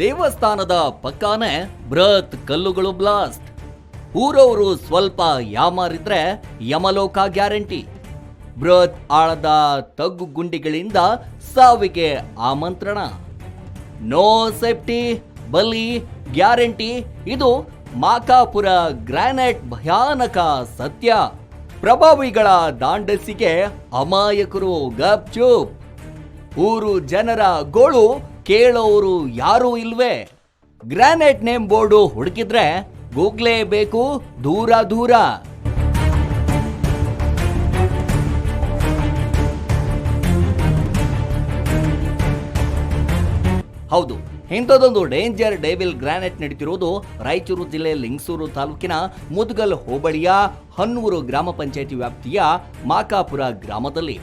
ದೇವಸ್ಥಾನದ ಪಕ್ಕಾನೆ ಬೃಹತ್ ಕಲ್ಲುಗಳು ಬ್ಲಾಸ್ಟ್. ಊರವರು ಸ್ವಲ್ಪ ಯಾಮಾರಿದ್ರೆ ಯಮಲೋಕ ಗ್ಯಾರಂಟಿ. ಬೃಹತ್ ಆಳದ ತಗ್ಗು ಗುಂಡಿಗಳಿಂದ ಸಾವಿಗೆ ಆಮಂತ್ರಣ. ನೋ ಸೇಫ್ಟಿ, ಬಲಿ ಗ್ಯಾರಂಟಿ. ಇದು ಮಾಕಾಪುರ ಗ್ರಾನೈಟ್ ಭಯಾನಕ ಸತ್ಯ. ಪ್ರಭಾವಿಗಳ ದಾಂಡಸಿಗೆ ಅಮಾಯಕರು ಗಪ್ಚೂಪ್. ಊರು ಜನರ ಗೋಳು ಕೇಳೋರು ಯಾರೂ ಇಲ್ವೇ? ಗ್ರಾನೈಟ್ ನೇಮ್ ಬೋರ್ಡು ಹುಡುಕಿದ್ರೆ ಗೂಗ್ಲೇಬೇಕು ದೂರ ದೂರ. ಹೌದು, ಇಂಥದ್ದೊಂದು ಡೇಂಜರ್ ಡೇವಿಲ್ ಗ್ರಾನೈಟ್ ನಡೀತಿರುವುದು ರಾಯಚೂರು ಜಿಲ್ಲೆ ಲಿಂಗಸೂರು ತಾಲೂಕಿನ ಮುದ್ಗಲ್ ಹೋಬಳಿಯ ಹನ್ನೂರು ಗ್ರಾಮ ಪಂಚಾಯಿತಿ ವ್ಯಾಪ್ತಿಯ ಮಾಕಾಪುರ ಗ್ರಾಮದಲ್ಲಿ.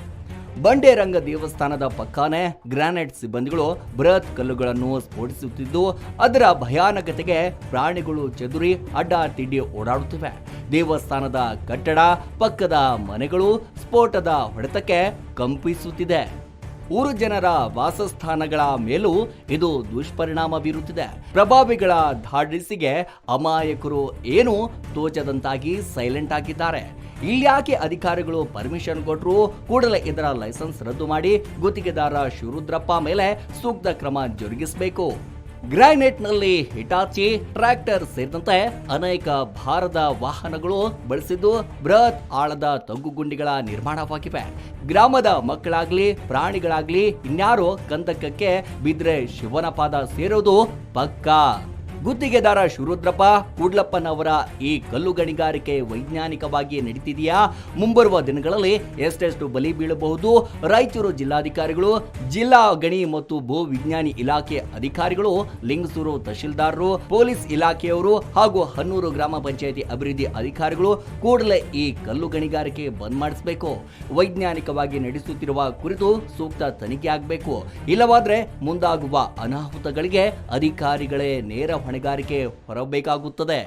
ಬಂಡೇರಂಗ ದೇವಸ್ಥಾನದ ಪಕ್ಕಾನೆ ಗ್ರಾನೈಟ್ ಸಿಬ್ಬಂದಿಗಳು ಬೃಹತ್ ಕಲ್ಲುಗಳನ್ನು ಸ್ಫೋಟಿಸುತ್ತಿದ್ದು, ಅದರ ಭಯಾನಕತೆಗೆ ಪ್ರಾಣಿಗಳು ಚದುರಿ ಅಡ್ಡ ತಿಡ್ಡಿ ಓಡಾಡುತ್ತಿವೆ. ದೇವಸ್ಥಾನದ ಕಟ್ಟಡ, ಪಕ್ಕದ ಮನೆಗಳು ಸ್ಫೋಟದ ಹೊಡೆತಕ್ಕೆ ಕಂಪಿಸುತ್ತಿದೆ. ಊರು ಜನರ ವಾಸಸ್ಥಾನಗಳ ಮೇಲೂ ಇದು ದುಷ್ಪರಿಣಾಮ ಬೀರುತ್ತಿದೆ. ಪ್ರಭಾವಿಗಳ ಧಾಡಿಸಿಗೆ ಅಮಾಯಕರು ಏನು ತೋಚದಂತಾಗಿ ಸೈಲೆಂಟ್ ಆಗಿದ್ದಾರೆ. ಇಲ್ಯಾಕೆ ಅಧಿಕಾರಿಗಳು ಪರ್ಮಿಷನ್ ಕೊಟ್ಟರು? ಕೂಡಲೇ ಇದರ ಲೈಸೆನ್ಸ್ ರದ್ದು ಮಾಡಿ ಗುತ್ತಿಗೆದಾರ ಶಿವರುದ್ರಪ್ಪ ಮೇಲೆ ಸೂಕ್ತ ಕ್ರಮ ಜರುಗಿಸಬೇಕು. ಗ್ರಾನೈಟ್ನಲ್ಲಿ ಹಿಟಾಚಿ, ಟ್ರ್ಯಾಕ್ಟರ್ ಸೇರಿದಂತೆ ಅನೇಕ ಭಾರದ ವಾಹನಗಳು ಬಳಸಿದ್ದು ಬೃಹತ್ ಆಳದ ತಗ್ಗುಗುಂಡಿಗಳ ನಿರ್ಮಾಣವಾಗಿವೆ. ಗ್ರಾಮದ ಮಕ್ಕಳಾಗ್ಲಿ ಪ್ರಾಣಿಗಳಾಗ್ಲಿ ಇನ್ಯಾರೋ ಕಂದಕಕ್ಕೆ ಬಿದ್ರೆ ಶಿವನ ಪಾದ ಸೇರೋದು ಪಕ್ಕಾ. ಗುತ್ತಿಗೆದಾರ ಶಿವರುದ್ರಪ್ಪ ಕೂಡ್ಲಪ್ಪನವರ ಈ ಕಲ್ಲು ಗಣಿಗಾರಿಕೆ ವೈಜ್ಞಾನಿಕವಾಗಿ ನಡೀತಿದೆಯಾ? ಮುಂಬರುವ ದಿನಗಳಲ್ಲಿ ಎಷ್ಟೆಷ್ಟು ಬಲಿ ಬೀಳಬಹುದು? ರಾಯಚೂರು ಜಿಲ್ಲಾಧಿಕಾರಿಗಳು, ಜಿಲ್ಲಾ ಗಣಿ ಮತ್ತು ಭೂ ವಿಜ್ಞಾನಿ ಇಲಾಖೆ ಅಧಿಕಾರಿಗಳು, ಲಿಂಗಸೂರು ತಹಶೀಲ್ದಾರರು, ಪೊಲೀಸ್ ಇಲಾಖೆಯವರು ಹಾಗೂ ಹನ್ನೂರು ಗ್ರಾಮ ಪಂಚಾಯಿತಿ ಅಭಿವೃದ್ಧಿ ಅಧಿಕಾರಿಗಳು ಕೂಡಲೇ ಈ ಕಲ್ಲು ಗಣಿಗಾರಿಕೆ ಬಂದ್ ಮಾಡಿಸಬೇಕು. ವೈಜ್ಞಾನಿಕವಾಗಿ ನಡೆಸುತ್ತಿರುವ ಕುರಿತು ಸೂಕ್ತ ತನಿಖೆ ಆಗಬೇಕು. ಇಲ್ಲವಾದ್ರೆ ಮುಂದಾಗುವ ಅನಾಹುತಗಳಿಗೆ ಅಧಿಕಾರಿಗಳೇ ನೇರ ಹೊಣೆಗಾರಿಕೆ ಹೊರಬೇಕಾಗುತ್ತದೆ.